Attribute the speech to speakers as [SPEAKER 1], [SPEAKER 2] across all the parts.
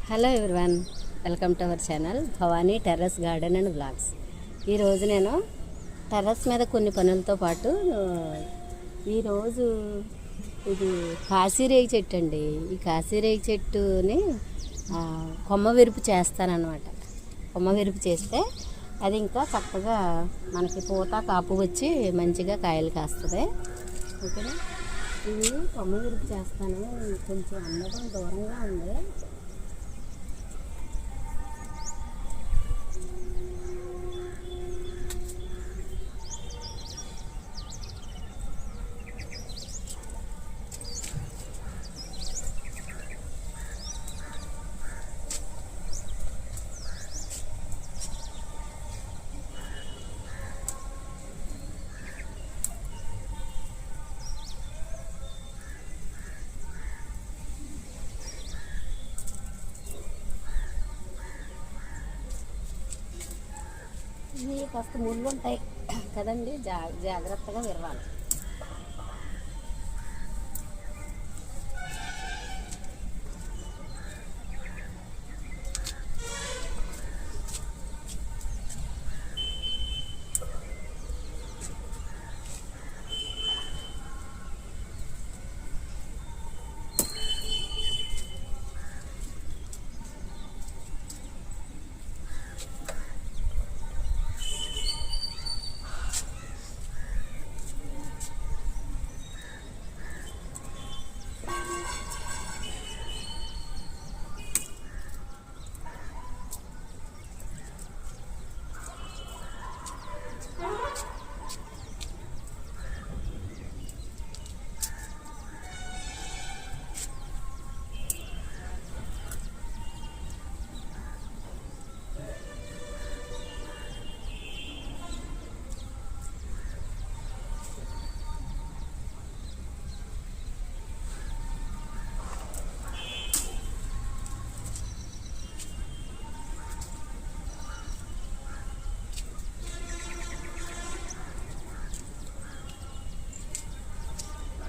[SPEAKER 1] Hello everyone, welcome to our channel Bhavani terrace garden and blogs. ఈరోజు నేను terrace మీద కొన్ని పనులతో పాటు ఈరోజు ఇది కాశీరేగి చెట్టు అండి. ఈ కాశీరేగి చెట్టుని కొమ్మ విరుపు చేస్తానన్నమాట. కొమ్మ విరుపు చేస్తే అది ఇంకా చక్కగా మనకి పూత కాపు వచ్చి మంచిగా కాయలు కాస్తుంది. ఓకేనా, ఇది కొమ్మ విరుపు చేస్తాను. కొంచెం అందడం దూరంగా ఉంది. ఇవి కాస్త ముళ్ళు ఉంటాయి కదండి, జాగ్రత్తగా విరవాలి.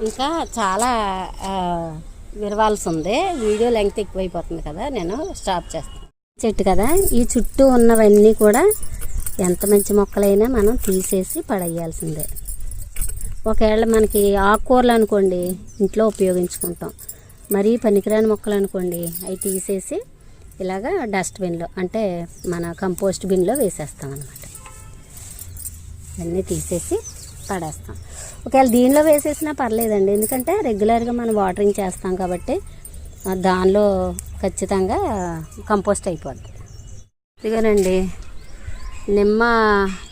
[SPEAKER 1] ఇంకా చాలా విరవాల్సి ఉంది. వీడియో లెంగ్త్ ఎక్కువైపోతుంది కదా, నేను స్టాప్ చేస్తాను. చెట్టు కదా, ఈ చుట్టూ ఉన్నవన్నీ కూడా ఎంత మంచి మొక్కలైనా మనం తీసేసి పడేయాల్సిందే. ఒకవేళ మనకి ఆకుకూరలు అనుకోండి ఇంట్లో ఉపయోగించుకుంటాం, మరీ పనికిరాని మొక్కలు అనుకోండి అవి తీసేసి ఇలాగా డస్ట్బిన్లో అంటే మన కంపోస్ట్ బిన్లో వేసేస్తాం అన్నమాట. అన్నీ తీసేసి పడేస్తాం. ఒకవేళ దీనిలో వేసేసినా పర్లేదండి, ఎందుకంటే రెగ్యులర్గా మనం వాటరింగ్ చేస్తాం కాబట్టి దానిలో ఖచ్చితంగా కంపోస్ట్ అయిపోద్ది. ఇదిగోనండి, నిమ్మ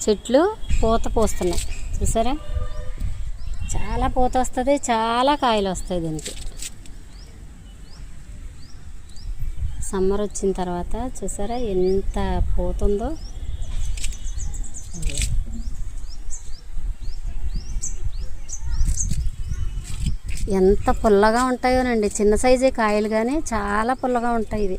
[SPEAKER 1] చెట్లు పూత పోస్తున్నాయి చూసారా, చాలా పూత వస్తుంది, చాలా కాయలు వస్తాయి దీనికి. సమ్మర్ వచ్చిన తర్వాత చూసారా ఎంత పూత ఉందో. ఎంత పుల్లగా ఉంటాయోనండి, చిన్న సైజే కాయలు కానీ చాలా పుల్లగా ఉంటాయి ఇవి.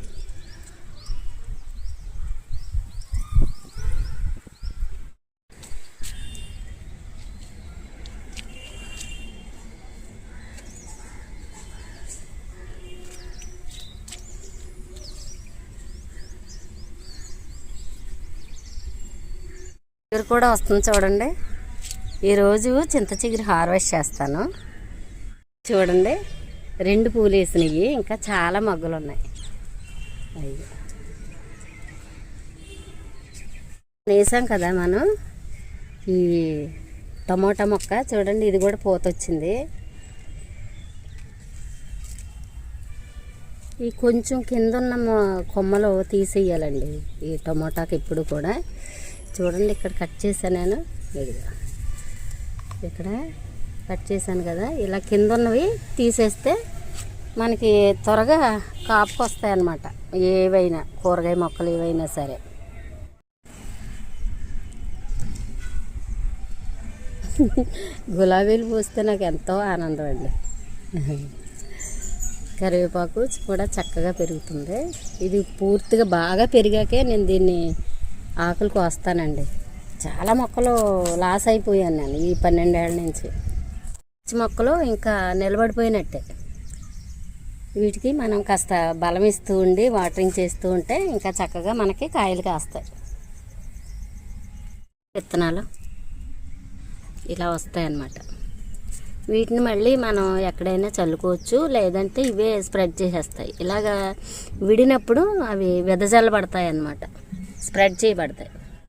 [SPEAKER 1] చిగురు కూడా వస్తుంది చూడండి. ఈరోజు చింత చిగురు హార్వెస్ట్ చేస్తాను. చూడండి, 2 పూలు వేసినాయి, ఇంకా చాలా మగ్గులు ఉన్నాయి. అయ్యో, వేసాం కదా మనం ఈ టమోటా మొక్క. చూడండి, ఇది కూడా పూత వచ్చింది. ఈ కొంచెం కింద ఉన్న కొమ్మలు తీసేయాలండి ఈ టమోటాకి ఎప్పుడు కూడా. చూడండి, ఇక్కడ కట్ చేశాను నేను, ఇక్కడ కట్ చేశాను కదా, ఇలా కింద ఉన్నవి తీసేస్తే మనకి త్వరగా కాపుకి వస్తాయి అన్నమాట. ఏవైనా కూరగాయ మొక్కలు ఏవైనా సరే. గులాబీలు పూస్తే నాకు ఎంతో ఆనందం అండి. కరివేపాకు కూడా చక్కగా పెరుగుతుంది. ఇది పూర్తిగా బాగా పెరిగాకే నేను దీన్ని ఆకులు కోస్తానండి. చాలా మొక్కలు లాస్ అయిపోయాను నేను ఈ 12 ఏళ్ళ నుంచి. మొక్కలు ఇంకా నిలబడిపోయినట్టే. వీటికి మనం కాస్త బలం ఇస్తూ ఉండి వాటరింగ్ చేస్తూ ఉంటే ఇంకా చక్కగా మనకి కాయలు కాస్తాయి. విత్తనాలు ఇలా వస్తాయి అన్నమాట. వీటిని మళ్ళీ మనం ఎక్కడైనా చల్లుకోవచ్చు, లేదంటే ఇవే స్ప్రెడ్ చేసేస్తాయి. ఇలాగా విడినప్పుడు అవి వెదజల్లబడతాయి అన్నమాట, స్ప్రెడ్ చేయబడతాయి.